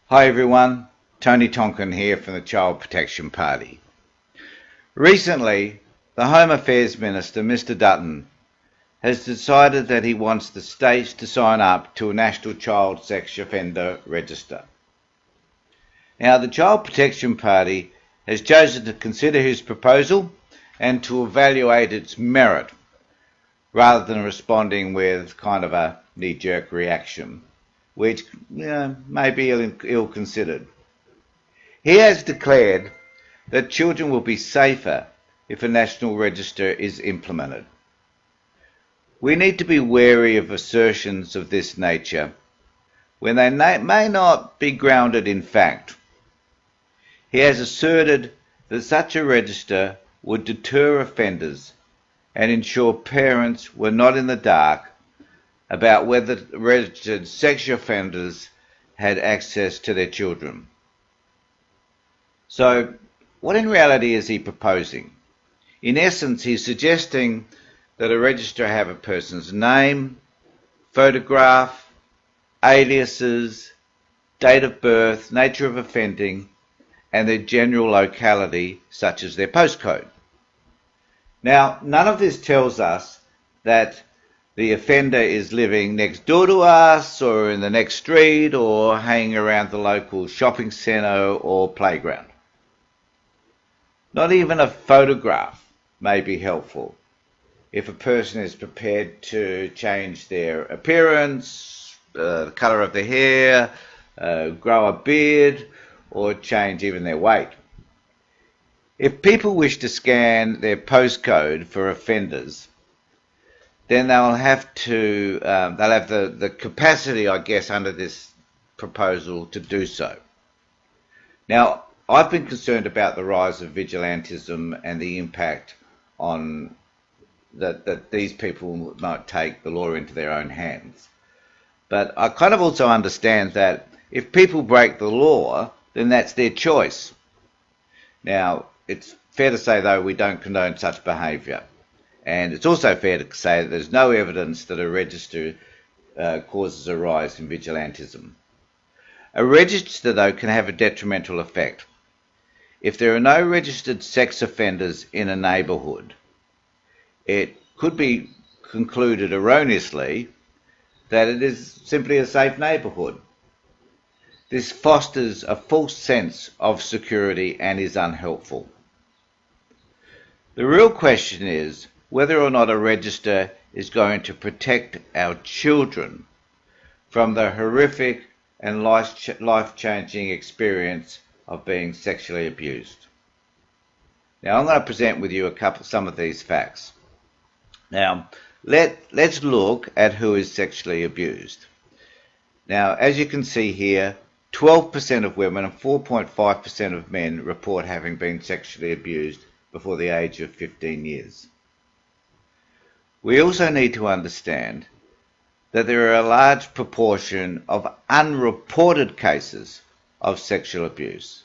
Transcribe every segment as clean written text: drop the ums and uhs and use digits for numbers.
Hi everyone, Tony Tonkin here from the Child Protection Party. Recently, the Home Affairs Minister, Mr Dutton, has decided that he wants the states to sign up to a National Child Sex Offender Register. Now, the Child Protection Party has chosen to consider his proposal and to evaluate its merit, rather than responding with kind of a knee-jerk reaction, which may be ill-considered. He has declared that children will be safer if a national register is implemented. We need to be wary of assertions of this nature when they may not be grounded in fact. He has asserted that such a register would deter offenders and ensure parents were not in the dark about whether registered sexual offenders had access to their children. So, what in reality is he proposing? In essence, he's suggesting that a register have a person's name, photograph, aliases, date of birth, nature of offending, and their general locality, such as their postcode. Now, none of this tells us that the offender is living next door to us or in the next street or hanging around the local shopping centre or playground. Not even a photograph may be helpful if a person is prepared to change their appearance, the colour of their hair, grow a beard, or change even their weight. If people wish to scan their postcode for offenders, then they'll have the capacity, I guess, under this proposal to do so. Now, I've been concerned about the rise of vigilantism and the impact on that these people might take the law into their own hands. But I kind of also understand that if people break the law, then that's their choice. Now, it's fair to say, though, we don't condone such behaviour. And it's also fair to say that there's no evidence that a register causes a rise in vigilantism. A register, though, can have a detrimental effect. If there are no registered sex offenders in a neighbourhood, it could be concluded erroneously that it is simply a safe neighbourhood. This fosters a false sense of security and is unhelpful. The real question is whether or not a register is going to protect our children from the horrific and life-changing experience of being sexually abused. Now, I'm going to present with you some of these facts. Now, let's look at who is sexually abused. Now, as you can see here, 12% of women and 4.5% of men report having been sexually abused before the age of 15 years. We also need to understand that there are a large proportion of unreported cases of sexual abuse.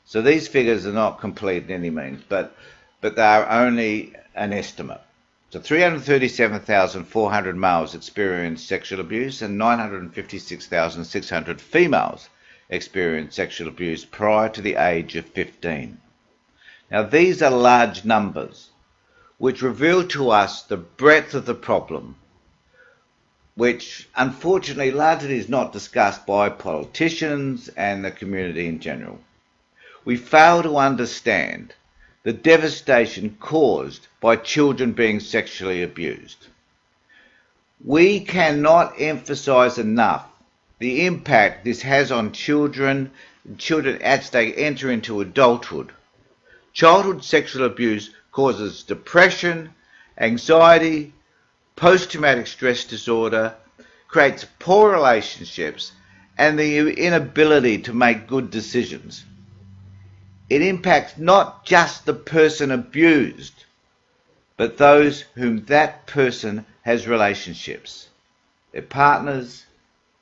So these figures are not complete in any means, but they are only an estimate. So 337,400 males experienced sexual abuse and 956,600 females experienced sexual abuse prior to the age of 15. Now, these are large numbers which reveal to us the breadth of the problem, which unfortunately largely is not discussed by politicians and the community in general. We fail to understand the devastation caused by children being sexually abused. We cannot emphasize enough the impact this has on children as they enter into adulthood. Childhood sexual abuse causes depression, anxiety, post-traumatic stress disorder, creates poor relationships, and the inability to make good decisions. It impacts not just the person abused, but those whom that person has relationships, their partners,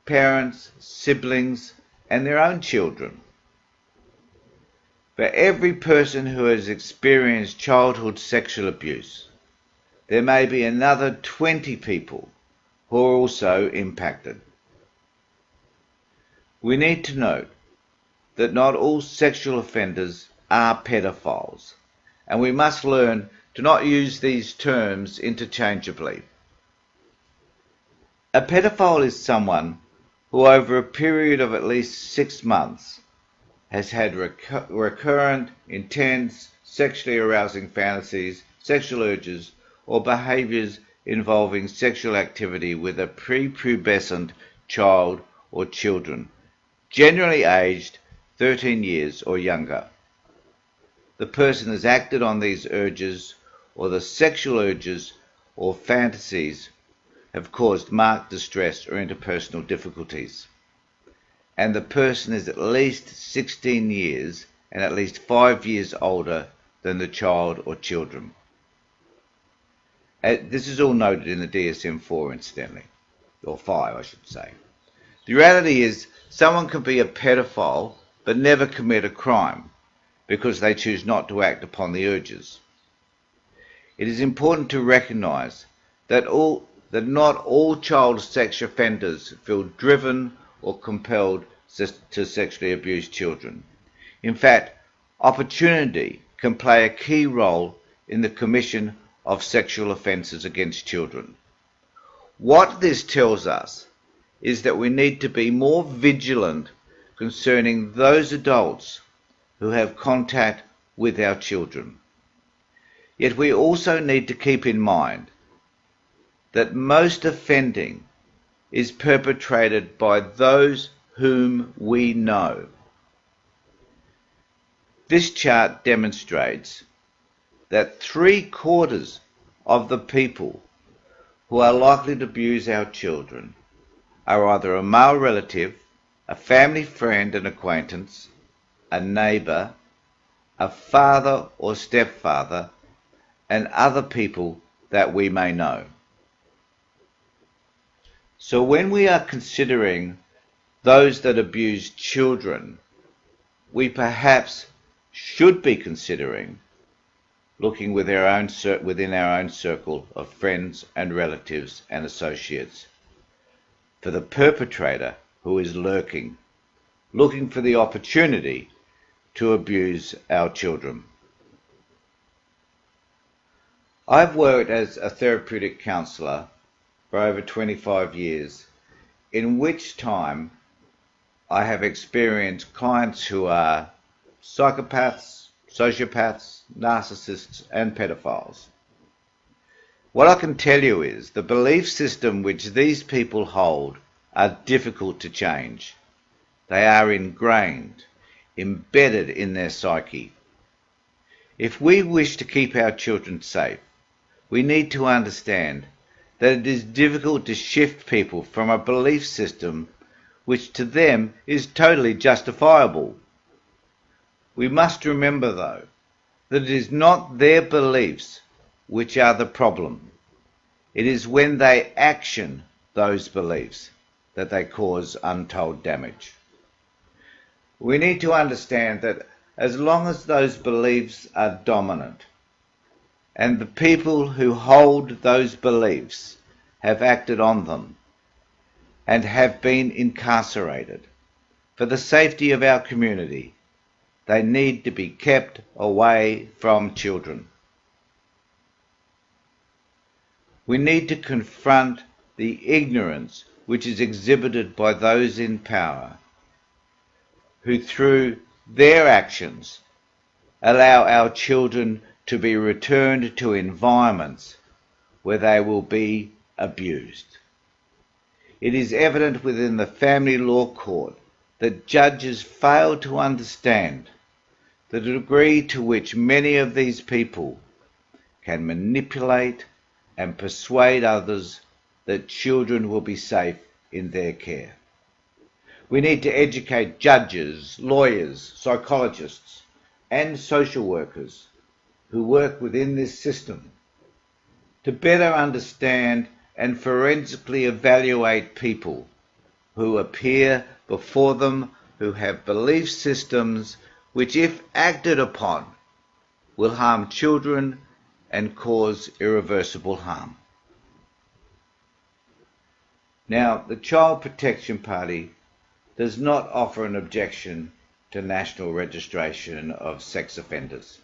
parents, siblings, and their own children. For every person who has experienced childhood sexual abuse, there may be another 20 people who are also impacted. We need to note that not all sexual offenders are pedophiles, and we must learn to not use these terms interchangeably. A pedophile is someone who over a period of at least 6 months has had recurrent, intense, sexually arousing fantasies, sexual urges, or behaviours involving sexual activity with a prepubescent child or children, generally aged 13 years or younger. The person has acted on these urges, or the sexual urges or fantasies have caused marked distress or interpersonal difficulties, and the person is at least 16 years and at least 5 years older than the child or children. This is all noted in the DSM-4 incidentally, or 5 I should say. The reality is someone can be a pedophile but never commit a crime because they choose not to act upon the urges. It is important to recognise that not all child sex offenders feel driven or compelled to sexually abuse children. In fact, opportunity can play a key role in the commission of sexual offences against children. What this tells us is that we need to be more vigilant concerning those adults who have contact with our children. Yet we also need to keep in mind that most offending is perpetrated by those whom we know. This chart demonstrates that 3/4 of the people who are likely to abuse our children are either a male relative, a family friend and acquaintance, a neighbour, a father or stepfather, and other people that we may know. So when we are considering those that abuse children, we perhaps should be considering looking within our own circle of friends and relatives and associates for the perpetrator who is lurking, looking for the opportunity to abuse our children. I've worked as a therapeutic counsellor for over 25 years, in which time I have experienced clients who are psychopaths, sociopaths, narcissists, and pedophiles. What I can tell you is the belief system which these people hold are difficult to change. They are ingrained, embedded in their psyche. If we wish to keep our children safe, we need to understand that it is difficult to shift people from a belief system which to them is totally justifiable. We must remember, though, that it is not their beliefs which are the problem. It is when they action those beliefs that they cause untold damage. We need to understand that as long as those beliefs are dominant, and the people who hold those beliefs have acted on them and have been incarcerated, for the safety of our community, they need to be kept away from children. We need to confront the ignorance which is exhibited by those in power who, through their actions, allow our children to be returned to environments where they will be abused. It is evident within the family law court that judges fail to understand the degree to which many of these people can manipulate and persuade others that children will be safe in their care. We need to educate judges, lawyers, psychologists, and social workers who work within this system to better understand and forensically evaluate people who appear before them who have belief systems which, if acted upon, will harm children and cause irreversible harm. Now, the Child Protection Party does not offer an objection to national registration of sex offenders.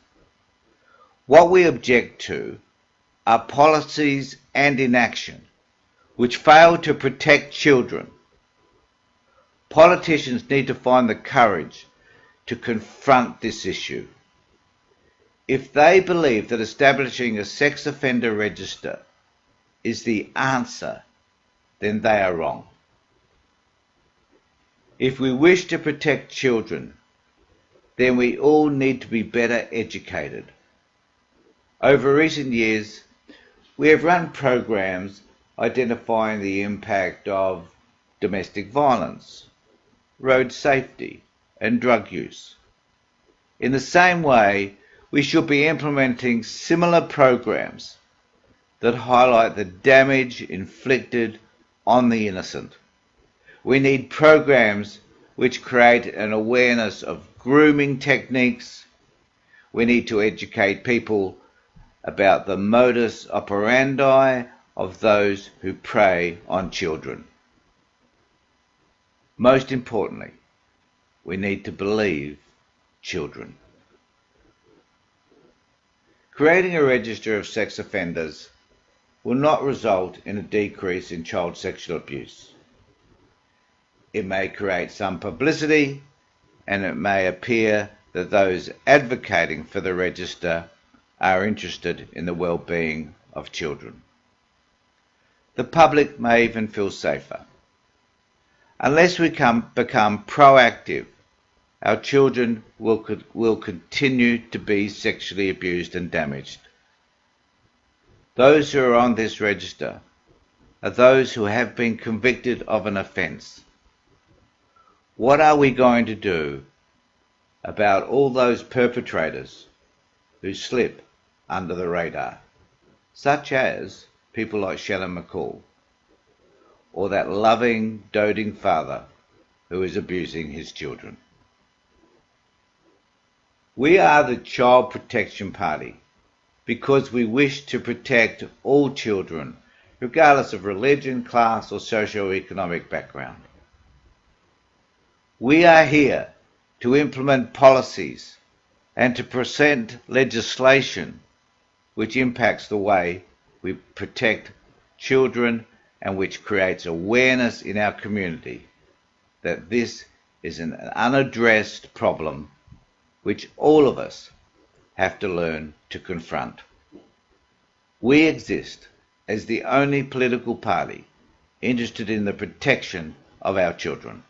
What we object to are policies and inaction which fail to protect children. Politicians need to find the courage to confront this issue. If they believe that establishing a sex offender register is the answer, then they are wrong. If we wish to protect children, then we all need to be better educated. Over recent years, we have run programs identifying the impact of domestic violence, road safety, and drug use. In the same way, we should be implementing similar programs that highlight the damage inflicted on the innocent. We need programs which create an awareness of grooming techniques. We need to educate people about the modus operandi of those who prey on children. Most importantly, we need to believe children. Creating a register of sex offenders will not result in a decrease in child sexual abuse. It may create some publicity, and it may appear that those advocating for the register are interested in the well-being of children. The public may even feel safer. Unless we become proactive, our children will continue to be sexually abused and damaged. Those who are on this register are those who have been convicted of an offence. What are we going to do about all those perpetrators who slip under the radar, such as people like Shannon McCall, or that loving, doting father who is abusing his children? We are the Child Protection Party because we wish to protect all children, regardless of religion, class, or socio-economic background. We are here to implement policies and to present legislation which impacts the way we protect children and which creates awareness in our community that this is an unaddressed problem which all of us have to learn to confront. We exist as the only political party interested in the protection of our children.